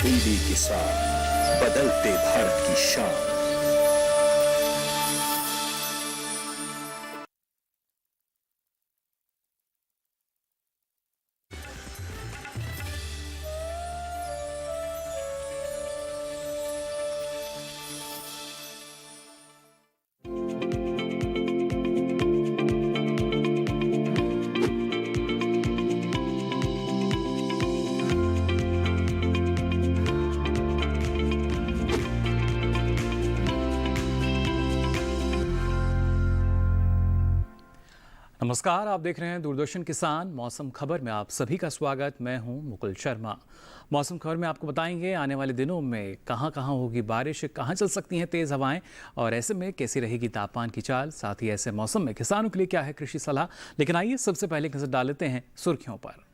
तब्दीली के साथ बदलते भारत की शान। नमस्कार, आप देख रहे हैं दूरदर्शन किसान। मौसम खबर में आप सभी का स्वागत। मैं हूं मुकुल शर्मा। मौसम खबर में आपको बताएंगे आने वाले दिनों में कहां कहां होगी बारिश, कहां चल सकती हैं तेज हवाएं और ऐसे में कैसी रहेगी तापमान की चाल। साथ ही ऐसे मौसम में किसानों के लिए क्या है कृषि सलाह। लेकिन आइए सबसे पहले नजर डाल लेते हैं सुर्खियों पर।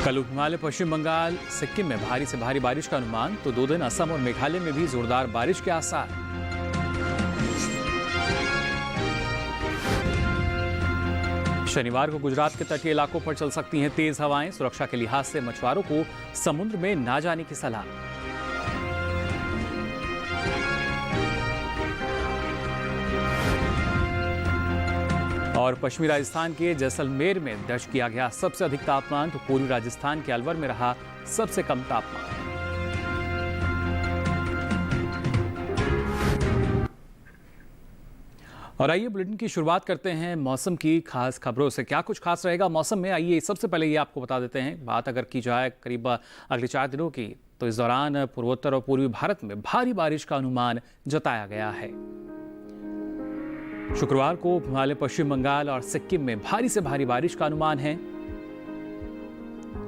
कल हिमालय, पश्चिम बंगाल, सिक्किम में भारी से भारी बारिश का अनुमान, तो 2 दिन असम और मेघालय में भी जोरदार बारिश के आसार। शनिवार को गुजरात के तटीय इलाकों पर चल सकती हैं तेज हवाएं। सुरक्षा के लिहाज से मछुआरों को समुद्र में ना जाने की सलाह। और पश्चिमी राजस्थान के जैसलमेर में दर्ज किया गया सबसे अधिक तापमान, तो पूर्वी राजस्थान के अलवर में रहा सबसे कम तापमान। और आइए बुलेटिन की शुरुआत करते हैं मौसम की खास खबरों से। क्या कुछ खास रहेगा मौसम में, आइए सबसे पहले ये आपको बता देते हैं। बात अगर की जाए करीब अगले 4 दिनों की, तो इस दौरान पूर्वोत्तर और पूर्वी भारत में भारी बारिश का अनुमान जताया गया है। शुक्रवार को हिमालय, पश्चिम बंगाल और सिक्किम में भारी से भारी बारिश का अनुमान है।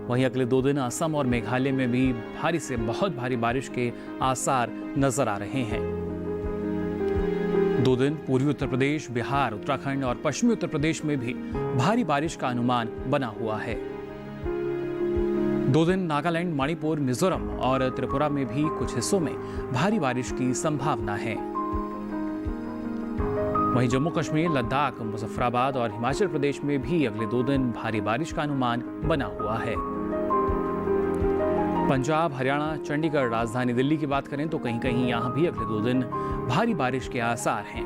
वहीं अगले 2 दिन असम और मेघालय में भी भारी से बहुत भारी बारिश के आसार नजर आ रहे हैं। 2 दिन पूर्वी उत्तर प्रदेश, बिहार, उत्तराखंड और पश्चिमी उत्तर प्रदेश में भी भारी बारिश का अनुमान बना हुआ है। 2 दिन नागालैंड, मणिपुर, मिजोरम और त्रिपुरा में भी कुछ हिस्सों में भारी बारिश की संभावना है। वहीं जम्मू कश्मीर, लद्दाख, मुजफ्फराबाद और हिमाचल प्रदेश में भी अगले 2 दिन भारी बारिश का अनुमान बना हुआ है। पंजाब, हरियाणा, चंडीगढ़, राजधानी दिल्ली की बात करें तो कहीं कहीं यहां भी अगले 2 दिन भारी बारिश के आसार हैं।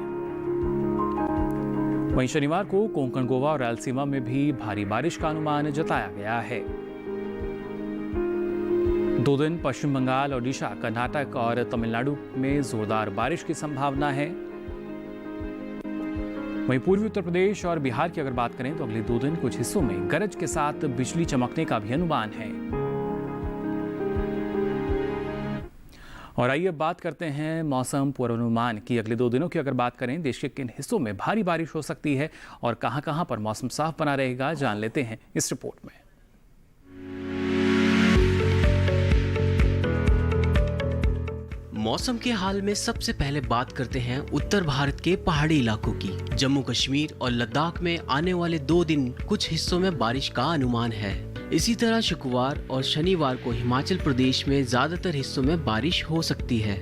वहीं शनिवार को कोंकण, गोवा और रायलसीमा में भी भारी बारिश का अनुमान जताया गया है। 2 दिन पश्चिम बंगाल, ओडिशा, कर्नाटक और तमिलनाडु में जोरदार बारिश की संभावना है। वहीं पूर्वी उत्तर प्रदेश और बिहार की अगर बात करें तो अगले 2 दिन कुछ हिस्सों में गरज के साथ बिजली चमकने का भी अनुमान है। और आइए बात करते हैं मौसम पूर्वानुमान की। अगले 2 दिनों की अगर बात करें, देश के किन हिस्सों में भारी बारिश हो सकती है और कहां कहां पर मौसम साफ बना रहेगा, जान लेते हैं इस रिपोर्ट में। मौसम के हाल में सबसे पहले बात करते हैं उत्तर भारत के पहाड़ी इलाकों की। जम्मू कश्मीर और लद्दाख में आने वाले 2 दिन कुछ हिस्सों में बारिश का अनुमान है। इसी तरह शुक्रवार और शनिवार को हिमाचल प्रदेश में ज्यादातर हिस्सों में बारिश हो सकती है।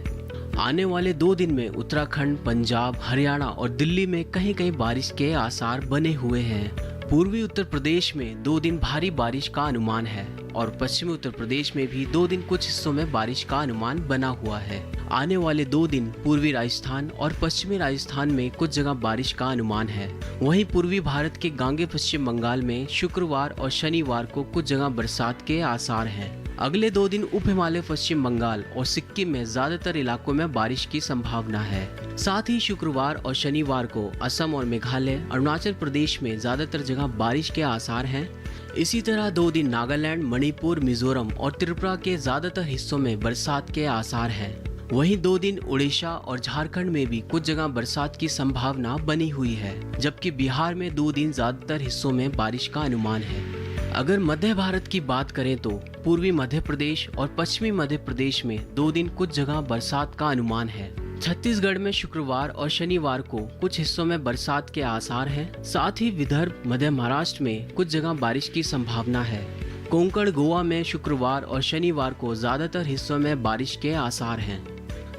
आने वाले 2 दिन में उत्तराखंड, पंजाब, हरियाणा और दिल्ली में कहीं कहीं बारिश के आसार बने हुए हैं। पूर्वी उत्तर प्रदेश में 2 दिन भारी बारिश का अनुमान है और पश्चिमी उत्तर प्रदेश में भी 2 दिन कुछ हिस्सों में बारिश का अनुमान बना हुआ है। आने वाले 2 दिन पूर्वी राजस्थान और पश्चिमी राजस्थान में कुछ जगह बारिश का अनुमान है। वहीं पूर्वी भारत के गांगे पश्चिम बंगाल में शुक्रवार और शनिवार को कुछ जगह बरसात के आसार हैं। अगले 2 दिन उप हिमालय, पश्चिम बंगाल और सिक्किम में ज्यादातर इलाकों में बारिश की संभावना है। साथ ही शुक्रवार और शनिवार को असम और मेघालय, अरुणाचल प्रदेश में ज्यादातर जगह बारिश के आसार हैं। इसी तरह 2 दिन नागालैंड, मणिपुर, मिजोरम और त्रिपुरा के ज्यादातर हिस्सों में बरसात के आसार हैं। वहीं 2 दिन उड़ीसा और झारखंड में भी कुछ जगह बरसात की संभावना बनी हुई है, जबकि बिहार में 2 दिन ज्यादातर हिस्सों में बारिश का अनुमान है। अगर मध्य भारत की बात करें तो पूर्वी मध्य प्रदेश और पश्चिमी मध्य प्रदेश में 2 दिन कुछ जगह बरसात का अनुमान है। छत्तीसगढ़ में शुक्रवार और शनिवार को कुछ हिस्सों में बरसात के आसार हैं। साथ ही विदर्भ, मध्य महाराष्ट्र में कुछ जगह बारिश की संभावना है। कोंकण, गोवा में शुक्रवार और शनिवार को ज्यादातर हिस्सों में बारिश के आसार हैं।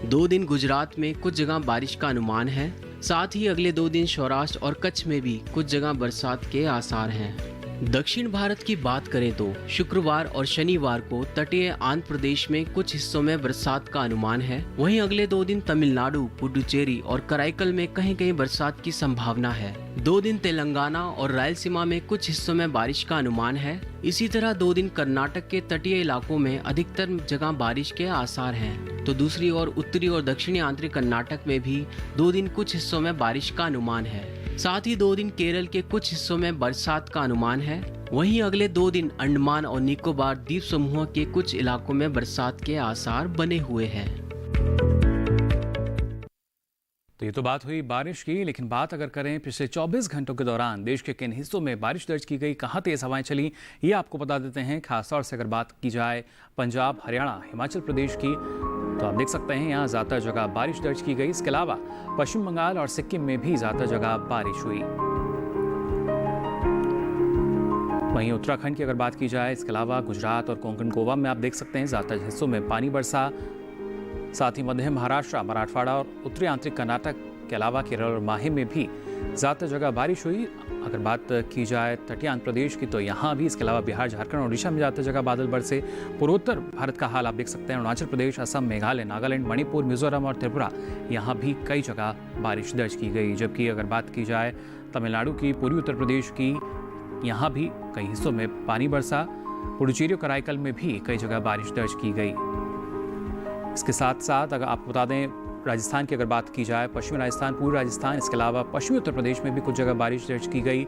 2 दिन गुजरात में कुछ जगह बारिश का अनुमान है। साथ ही अगले 2 दिन सौराष्ट्र और कच्छ में भी कुछ जगह बरसात के आसार हैं। दक्षिण भारत की बात करें तो शुक्रवार और शनिवार को तटीय आंध्र प्रदेश में कुछ हिस्सों में बरसात का अनुमान है। वहीं अगले 2 दिन तमिलनाडु, पुडुचेरी और कराईकल में कहीं कहीं बरसात की संभावना है। 2 दिन तेलंगाना और रायलसीमा में कुछ हिस्सों में बारिश का अनुमान है। इसी तरह 2 दिन कर्नाटक के तटीय इलाकों में अधिकतर जगह बारिश के आसार हैं। तो दूसरी ओर उत्तरी और दक्षिणी आंतरिक कर्नाटक में भी 2 दिन कुछ हिस्सों में बारिश का अनुमान है। साथ ही 2 दिन केरल के कुछ हिस्सों में बरसात का अनुमान है। वहीं अगले 2 दिन अंडमान और निकोबार द्वीप समूह के कुछ इलाकों में बरसात के आसार बने हुए हैं। तो ये तो बात हुई बारिश की, लेकिन बात अगर करें पिछले 24 घंटों के दौरान देश के किन हिस्सों में बारिश दर्ज की गई, कहां तेज हवाएं चली, ये आपको बता देते हैं। खासतौर से अगर बात की जाए पंजाब, हरियाणा, हिमाचल प्रदेश की, तो आप देख सकते हैं यहाँ ज़्यादा जगह बारिश दर्ज की गई। इसके अलावा पश्चिम बंगाल और सिक्किम में भी ज़्यादा जगह बारिश हुई। वहीं उत्तराखंड की अगर बात की जाए, इसके अलावा गुजरात और कोंकण गोवा में आप देख सकते हैं ज़्यादा हिस्सों में पानी बरसा। साथ ही मध्य महाराष्ट्र, मराठवाड़ा और उत्तरी आंतरिक कर्नाटक के अलावा केरल और माहे में भी ज़्यादा जगह बारिश हुई। अगर बात की जाए तटीय आंध्र प्रदेश की, तो यहाँ भी, इसके अलावा बिहार, झारखंड और उड़ीसा में ज़्यादा जगह बादल बरसे। पूर्वोत्तर भारत का हाल आप देख सकते हैं। अरुणाचल प्रदेश, असम, मेघालय, नागालैंड, मणिपुर, मिजोरम और त्रिपुरा, यहाँ भी कई जगह बारिश दर्ज की गई। जबकि अगर बात की जाए तमिलनाडु की, पूर्वी उत्तर प्रदेश की, यहाँ भी कई हिस्सों में पानी बरसा। पुडुचेरी और कराईकल में भी कई जगह बारिश दर्ज की गई। इसके साथ साथ अगर आपको बता दें, राजस्थान की अगर बात की जाए, पश्चिमी राजस्थान, पूर्वी राजस्थान, इसके अलावा पश्चिमी उत्तर प्रदेश में भी कुछ जगह बारिश दर्ज की गई।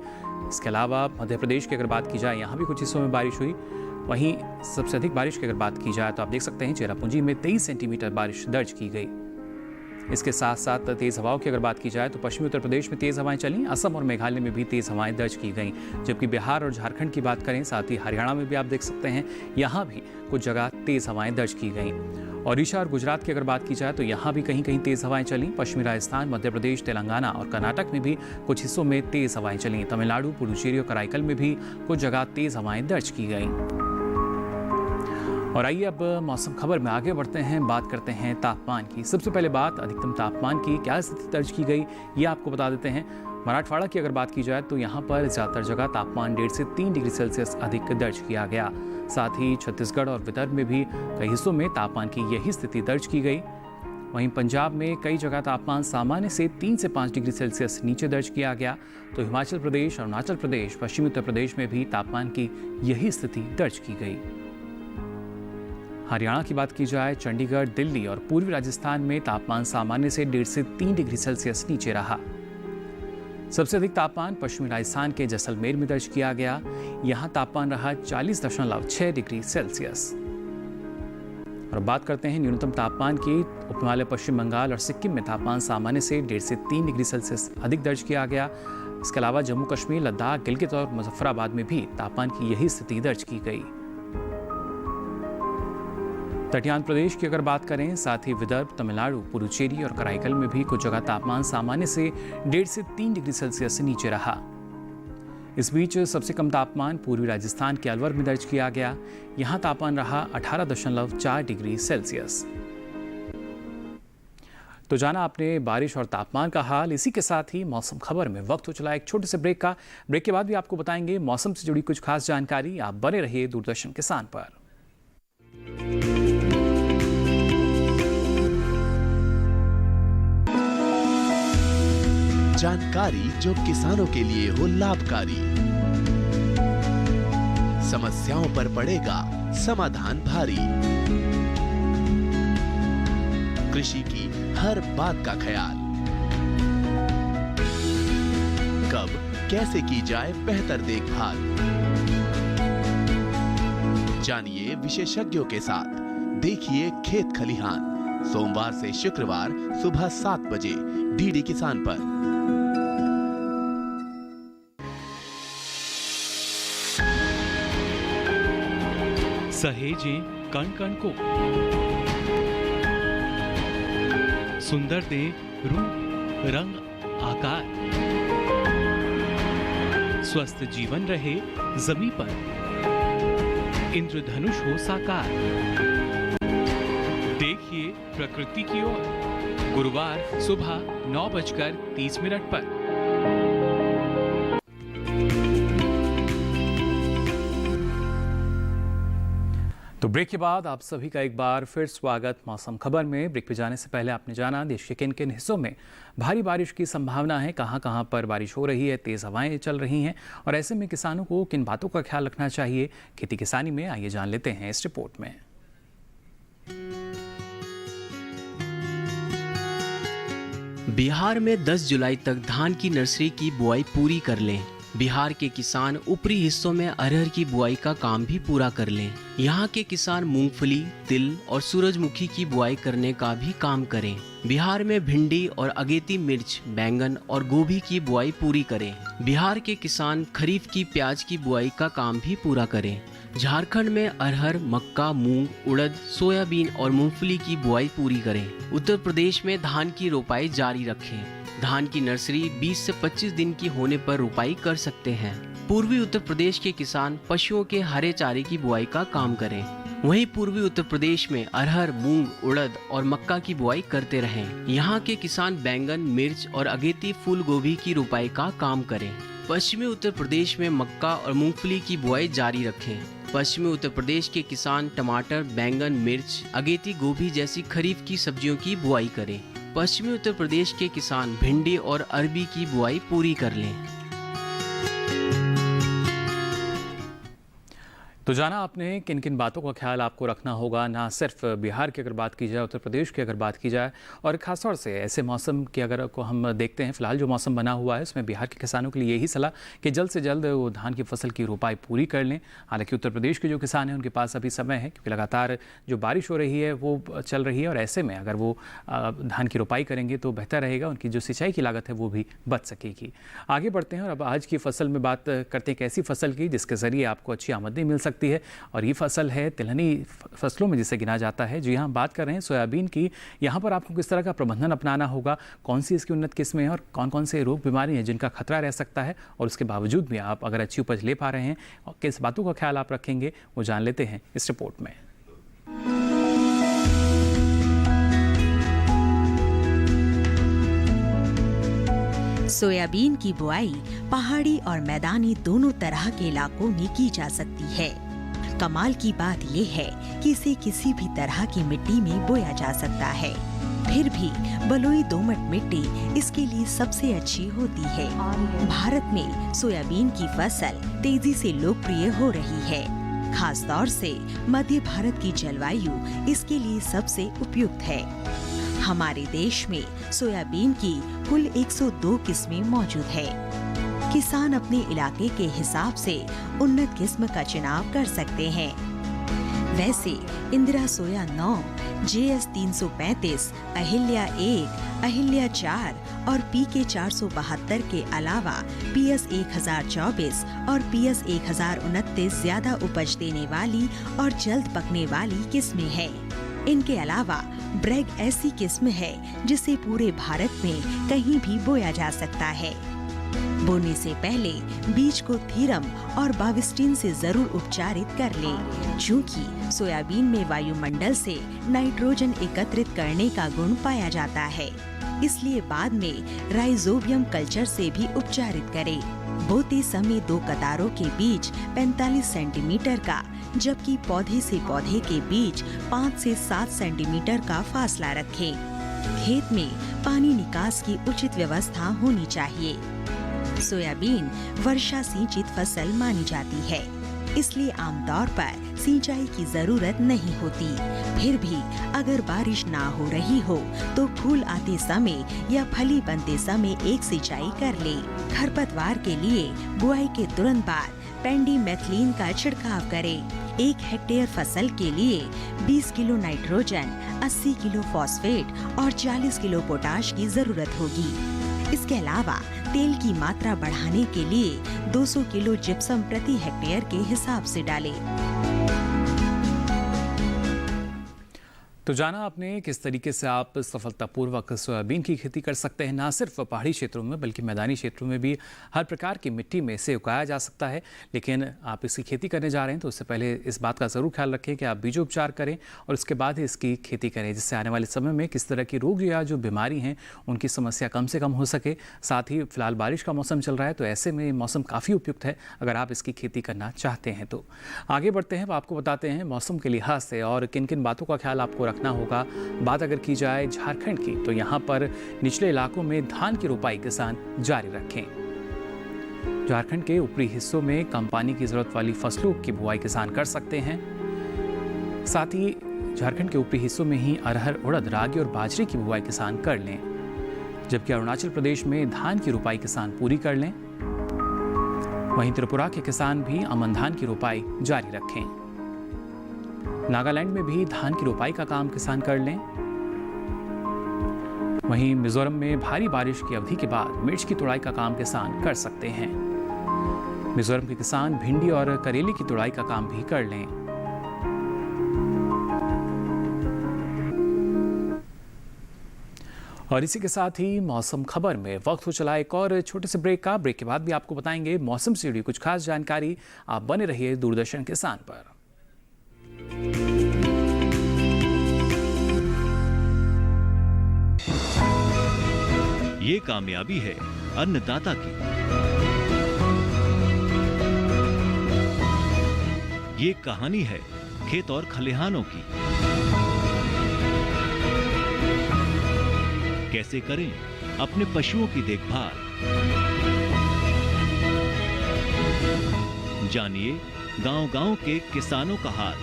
इसके अलावा मध्य प्रदेश की अगर बात की जाए, यहाँ भी कुछ हिस्सों में बारिश हुई। वहीं सबसे अधिक बारिश की अगर बात की जाए तो आप देख सकते हैं चेरापूंजी में 23 सेंटीमीटर बारिश दर्ज की गई। इसके साथ साथ तेज़ हवाओं की अगर बात की जाए तो पश्चिमी उत्तर प्रदेश में तेज़ हवाएं चलीं। असम और मेघालय में भी तेज़ हवाएं दर्ज की गईं। जबकि बिहार और झारखंड की बात करें, साथ ही हरियाणा में भी आप देख सकते हैं, यहाँ भी कुछ जगह तेज़ हवाएं दर्ज की गईं। ओडिशा और गुजरात की अगर बात की जाए तो यहाँ भी कहीं कहीं तेज़ हवाएं चलीं। पश्चिमी राजस्थान, मध्य प्रदेश, तेलंगाना और कर्नाटक में भी कुछ हिस्सों में तेज़ हवाएं चलीं। तमिलनाडु, पुडुचेरी और कराईकल में भी कुछ जगह तेज़ हवाएं दर्ज की गईं। और आइए अब मौसम खबर में आगे बढ़ते हैं, बात करते हैं तापमान की। सबसे पहले बात अधिकतम तापमान की, क्या स्थिति दर्ज की गई ये आपको बता देते हैं। मराठवाड़ा की अगर बात की जाए तो यहाँ पर ज़्यादातर जगह तापमान 1.5 से 3 डिग्री सेल्सियस अधिक दर्ज किया गया। साथ ही छत्तीसगढ़ और विदर्भ में भी कई हिस्सों में तापमान की यही स्थिति दर्ज की गई। वहीं पंजाब में कई जगह तापमान सामान्य से 3 से 5 डिग्री सेल्सियस नीचे दर्ज किया गया। तो हिमाचल प्रदेश, अरुणाचल प्रदेश, पश्चिमी उत्तर प्रदेश में भी तापमान की यही स्थिति दर्ज की गई। हरियाणा की बात की जाए, चंडीगढ़, दिल्ली और पूर्वी राजस्थान में तापमान सामान्य से 1.5 से 3 डिग्री सेल्सियस नीचे रहा। सबसे अधिक तापमान पश्चिमी राजस्थान के जैसलमेर में दर्ज किया गया। यहाँ तापमान रहा 40.6 डिग्री सेल्सियस। और बात करते हैं न्यूनतम तापमान की। उप हिमालय, पश्चिम बंगाल और सिक्किम में तापमान सामान्य से 1.5 से 3 डिग्री सेल्सियस अधिक दर्ज किया गया। इसके अलावा जम्मू कश्मीर, लद्दाख, गिलगित और मुजफ्फराबाद में भी तापमान की यही स्थिति दर्ज की गई। तटीय आंध्र प्रदेश की अगर बात करें, साथ ही विदर्भ, तमिलनाडु, पुडुचेरी और कराईकल में भी कुछ जगह तापमान सामान्य से 1.5 से 3 डिग्री सेल्सियस से नीचे रहा। इस बीच सबसे कम तापमान पूर्वी राजस्थान के अलवर में दर्ज किया गया। यहाँ तापमान रहा 18.4 डिग्री सेल्सियस। तो जाना आपने बारिश और तापमान का हाल। इसी के साथ ही मौसम खबर में वक्त हो चला एक छोटे से ब्रेक का। ब्रेक के बाद भी आपको बताएंगे मौसम से जुड़ी कुछ खास जानकारी। आप बने रहिए दूरदर्शन किसान पर। जानकारी जो किसानों के लिए हो लाभकारी, समस्याओं पर पड़ेगा समाधान भारी, कृषि की हर बात का ख्याल, कब कैसे की जाए बेहतर देखभाल, जानिए विशेषज्ञों के साथ, देखिए खेत खलिहान, सोमवार से शुक्रवार सुबह 7 बजे डीडी किसान पर। सहेजें कण कण को, सुंदर दे रूप रंग आकार, स्वस्थ जीवन रहे जमीन पर, इंद्रधनुष हो साकार। देखिए प्रकृति की ओर, गुरुवार सुबह 9:30 पर। तो ब्रेक के बाद आप सभी का एक बार फिर स्वागत मौसम खबर में। ब्रेक पे जाने से पहले आपने जाना देश के किन किन हिस्सों में भारी बारिश की संभावना है, कहां कहां पर बारिश हो रही है, तेज हवाएं चल रही हैं और ऐसे में किसानों को किन बातों का ख्याल रखना चाहिए खेती किसानी में। आइए जान लेते हैं इस रिपोर्ट में। बिहार में 10 जुलाई तक धान की नर्सरी की बुआई पूरी कर लें। बिहार के किसान ऊपरी हिस्सों में अरहर की बुआई का काम भी पूरा कर लें। यहाँ के किसान मूंगफली, तिल और सूरजमुखी की बुआई करने का भी काम करें। बिहार में भिंडी और अगेती मिर्च, बैंगन और गोभी की बुआई पूरी करें। बिहार के किसान खरीफ की प्याज की बुआई का काम भी पूरा करें। झारखंड में अरहर, मक्का, मूंग, उड़द, सोयाबीन और मूंगफली की बुआई पूरी करें। उत्तर प्रदेश में धान की रोपाई जारी रखें। धान की नर्सरी 20 से 25 दिन की होने पर रोपाई कर सकते हैं। पूर्वी उत्तर प्रदेश के किसान पशुओं के हरे चारे की बुआई का काम करें। वहीं पूर्वी उत्तर प्रदेश में अरहर, मूंग, उड़द और मक्का की बुआई करते रहें। यहाँ के किसान बैंगन, मिर्च और अगेती फूल गोभी की रोपाई का काम करें। पश्चिमी उत्तर प्रदेश में मक्का और मूंगफली की बुआई जारी रखें। पश्चिमी उत्तर प्रदेश के किसान टमाटर, बैंगन, मिर्च, अगेती गोभी जैसी खरीफ की सब्जियों की बुआई करें। पश्चिमी उत्तर प्रदेश के किसान भिंडी और अरबी की बुआई पूरी कर लें। तो जाना आपने किन किन बातों का ख्याल आपको रखना होगा, ना सिर्फ बिहार की अगर बात की जाए, उत्तर प्रदेश की अगर बात की जाए और खासतौर से ऐसे मौसम की अगर को हम देखते हैं फिलहाल जो मौसम बना हुआ है उसमें बिहार के किसानों के लिए यही सलाह कि जल्द से जल्द वो धान की फसल की रोपाई पूरी कर लें। हालांकि उत्तर प्रदेश के जो किसान हैं उनके पास अभी समय है क्योंकि लगातार जो बारिश हो रही है वो चल रही है और ऐसे में अगर वो धान की रोपाई करेंगे तो बेहतर रहेगा, उनकी जो सिंचाई की लागत है वो भी बच सकेगी। आगे बढ़ते हैं और अब आज की फसल में बात करते हैं एक ऐसी फसल की जिसके ज़रिए आपको अच्छी आमदनी मिल सकती है और ये फसल है तिलहनी फसलों में जिसे गिना जाता है। जी हाँ, बात कर रहे हैं सोयाबीन की। यहाँ पर आपको किस तरह का प्रबंधन अपनाना होगा, कौन सी इसकी उन्नत किस्में हैं और कौन कौन से रोग बीमारी हैं जिनका खतरा रह सकता है और उसके बावजूद भी आप अगर अच्छी उपज ले पा रहे हैं और किस बातों का ख्याल आप रखेंगे वो जान लेते हैं इस रिपोर्ट में। सोयाबीन की बुआई पहाड़ी और मैदानी दोनों तरह के इलाकों में की जा सकती है। कमाल की बात यह है कि इसे किसी भी तरह की मिट्टी में बोया जा सकता है। फिर भी बलुई दोमट मिट्टी इसके लिए सबसे अच्छी होती है। भारत में सोयाबीन की फसल तेजी से लोकप्रिय हो रही है। खास तौर से मध्य भारत की जलवायु इसके लिए सबसे उपयुक्त है। हमारे देश में सोयाबीन की कुल 102 किस्में मौजूद है। किसान अपने इलाके के हिसाब से उन्नत किस्म का चुनाव कर सकते हैं। वैसे इंदिरा सोया 9, JS 335, अहिल्या 1, अहिल्या 4 और PK 472 के अलावा PS 1024 और PS 1029 ज्यादा उपज देने वाली और जल्द पकने वाली किस्में हैं। इनके अलावा ब्रैग ऐसी किस्म है जिसे पूरे भारत में कहीं भी बोया जा सकता है। बोने से पहले बीज को थीरम और बाविस्टिन से जरूर उपचारित कर लें, क्योंकि सोयाबीन में वायुमंडल से नाइट्रोजन एकत्रित करने का गुण पाया जाता है। इसलिए बाद में राइजोबियम कल्चर से भी उपचारित करें। बोते समय 2 कतारों के बीच 45 सेंटीमीटर का, जबकि पौधे से पौधे के बीच 5 से 7 सेंटीमीटर का फासला रखें। खेत में पानी निकास की उचित व्यवस्था होनी चाहिए। सोयाबीन वर्षा सिंचित फसल मानी जाती है, इसलिए आमतौर पर सिंचाई की जरूरत नहीं होती। फिर भी अगर बारिश ना हो रही हो तो फूल आते समय या फली बनते समय एक सिंचाई कर ले। खरपतवार के लिए बुआई के तुरंत बाद पेंडीमेथलिन का छिड़काव करें। 1 हेक्टेयर फसल के लिए 20 किलो नाइट्रोजन, 80 किलो फॉस्फेट और 40 किलो पोटाश की जरूरत होगी। इसके अलावा तेल की मात्रा बढ़ाने के लिए 200 किलो जिप्सम प्रति हेक्टेयर के हिसाब से डालें। तो जाना आपने किस तरीके से आप सफलतापूर्वक सोयाबीन की खेती कर सकते हैं। ना सिर्फ पहाड़ी क्षेत्रों में बल्कि मैदानी क्षेत्रों में भी हर प्रकार की मिट्टी में इसे उगाया जा सकता है। लेकिन आप इसकी खेती करने जा रहे हैं तो उससे पहले इस बात का ज़रूर ख्याल रखें कि आप बीजोपचार करें और उसके बाद ही इसकी खेती करें, जिससे आने वाले समय में किस तरह की रोग या जो बीमारी हैं उनकी समस्या कम से कम हो सके। साथ ही फिलहाल बारिश का मौसम चल रहा है तो ऐसे में मौसम काफ़ी उपयुक्त है अगर आप इसकी खेती करना चाहते हैं। तो आगे बढ़ते हैं, आपको बताते हैं मौसम के लिहाज से और किन किन बातों का ख्याल आपको रखना होगा। बात अगर की जाए झारखंड की तो यहाँ पर निचले इलाकों में धान की रोपाई किसान जारी रखें। झारखंड के ऊपरी हिस्सों में कम पानी की जरूरत वाली फसलों की बुआई किसान कर सकते हैं। साथ ही झारखंड के ऊपरी हिस्सों में ही अरहर, उड़द, रागी और बाजरे की बुआई किसान कर लें, जबकि अरुणाचल प्रदेश में धान की रोपाई किसान पूरी कर लें। वहीं त्रिपुरा के किसान भी अमन धान की रोपाई जारी रखें। नागालैंड में भी धान की रोपाई का काम किसान कर लें। वहीं मिजोरम में भारी बारिश की अवधि के बाद मिर्च की तुड़ाई का काम किसान कर सकते हैं। मिजोरम के किसान भिंडी और करेले की तुड़ाई का काम भी कर लें। और इसी के साथ ही मौसम खबर में वक्त हो चला एक और छोटे से ब्रेक का। ब्रेक के बाद भी आपको बताएंगे मौसम से जुड़ी कुछ खास जानकारी। आप बने रहिए दूरदर्शन किसान पर। ये कामयाबी है अन्नदाता की, ये कहानी है खेत और खलिहानों की। कैसे करें अपने पशुओं की देखभाल, जानिए गांव-गांव के किसानों का हाल।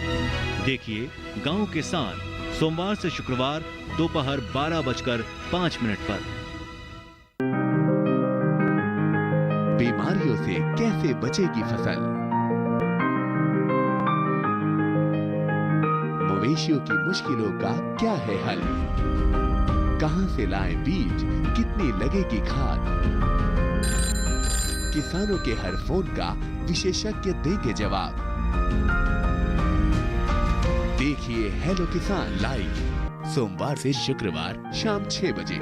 देखिए गांव किसान सोमवार से शुक्रवार दोपहर 12:05 पर। बीमारियों से कैसे बचेगी फसल, मवेशियों की मुश्किलों का क्या है हल, कहां से लाएं बीज, कितनी लगेगी खाद, किसानों के हर फोन का विशेषज्ञ देंगे जवाब। देखिए हेलो किसान लाइव सोमवार से शुक्रवार शाम 6 बजे।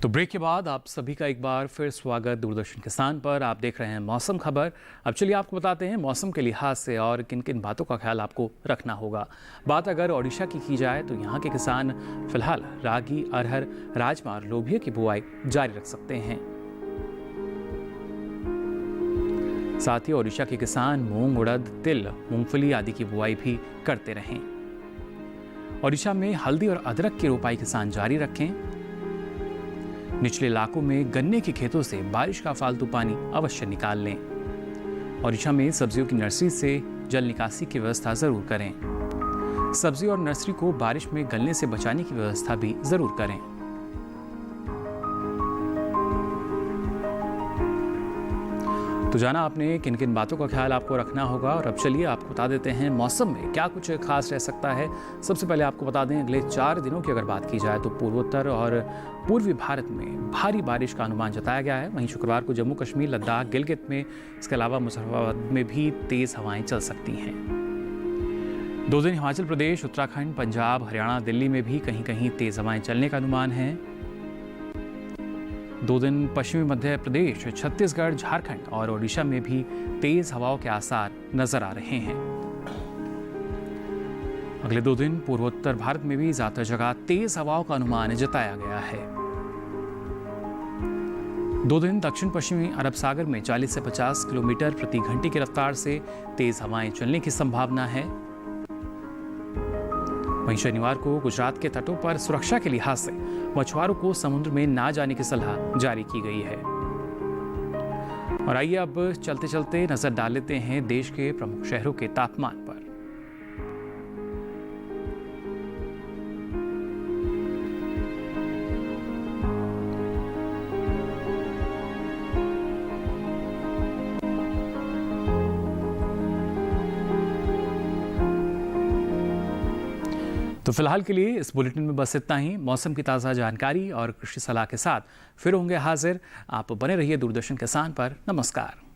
तो ब्रेक के बाद आप सभी का एक बार फिर स्वागत दूरदर्शन किसान पर। आप देख रहे हैं मौसम खबर। अब चलिए आपको बताते हैं मौसम के लिहाज से और किन किन बातों का ख्याल आपको रखना होगा। बात अगर ओडिशा की जाए तो यहाँ के किसान फिलहाल रागी, अरहर, राजमा और लोबिया की बुआई जारी रख सकते हैं। साथ ही ओडिशा के किसान मूंग, उड़द, तिल, मूंगफली आदि की बुआई भी करते रहें। ओडिशा में हल्दी और अदरक की रोपाई किसान जारी रखें। निचले इलाकों में गन्ने के खेतों से बारिश का फालतू पानी अवश्य निकाल लें। ओडिशा में सब्जियों की नर्सरी से जल निकासी की व्यवस्था जरूर करें। सब्जी और नर्सरी को बारिश में गलने से बचाने की व्यवस्था भी जरूर करें। तो जाना आपने किन किन बातों का ख्याल आपको रखना होगा। और अब चलिए आपको बता देते हैं मौसम में क्या कुछ खास रह सकता है। सबसे पहले आपको बता दें अगले 4 दिनों की अगर बात की जाए तो पूर्वोत्तर और पूर्वी भारत में भारी बारिश का अनुमान जताया गया है। वहीं शुक्रवार को जम्मू कश्मीर, लद्दाख, गिलगित में, इसके अलावा मुजफ्फराबाद में भी तेज हवाएं चल सकती हैं। 2 दिन हिमाचल प्रदेश, उत्तराखंड, पंजाब, हरियाणा, दिल्ली में भी कहीं कहीं तेज हवाएं चलने का अनुमान है। 2 दिन पश्चिमी मध्य प्रदेश, छत्तीसगढ़, झारखंड और ओडिशा में भी तेज हवाओं के आसार नजर आ रहे हैं। अगले 2 दिन पूर्वोत्तर भारत में भी ज्यादा जगह तेज हवाओं का अनुमान जताया गया है। 2 दिन दक्षिण पश्चिमी अरब सागर में 40 से 50 किलोमीटर प्रति घंटे की रफ्तार से तेज हवाएं चलने की संभावना है। वहीं शनिवार को गुजरात के तटों पर सुरक्षा के लिहाज से मछुआरों को समुद्र में ना जाने की सलाह जारी की गई है। और आइए अब चलते चलते नजर डाल लेते हैं देश के प्रमुख शहरों के तापमान पर। तो फिलहाल के लिए इस बुलेटिन में बस इतना ही। मौसम की ताज़ा जानकारी और कृषि सलाह के साथ फिर होंगे हाजिर। आप बने रहिए दूरदर्शन किसान पर। नमस्कार।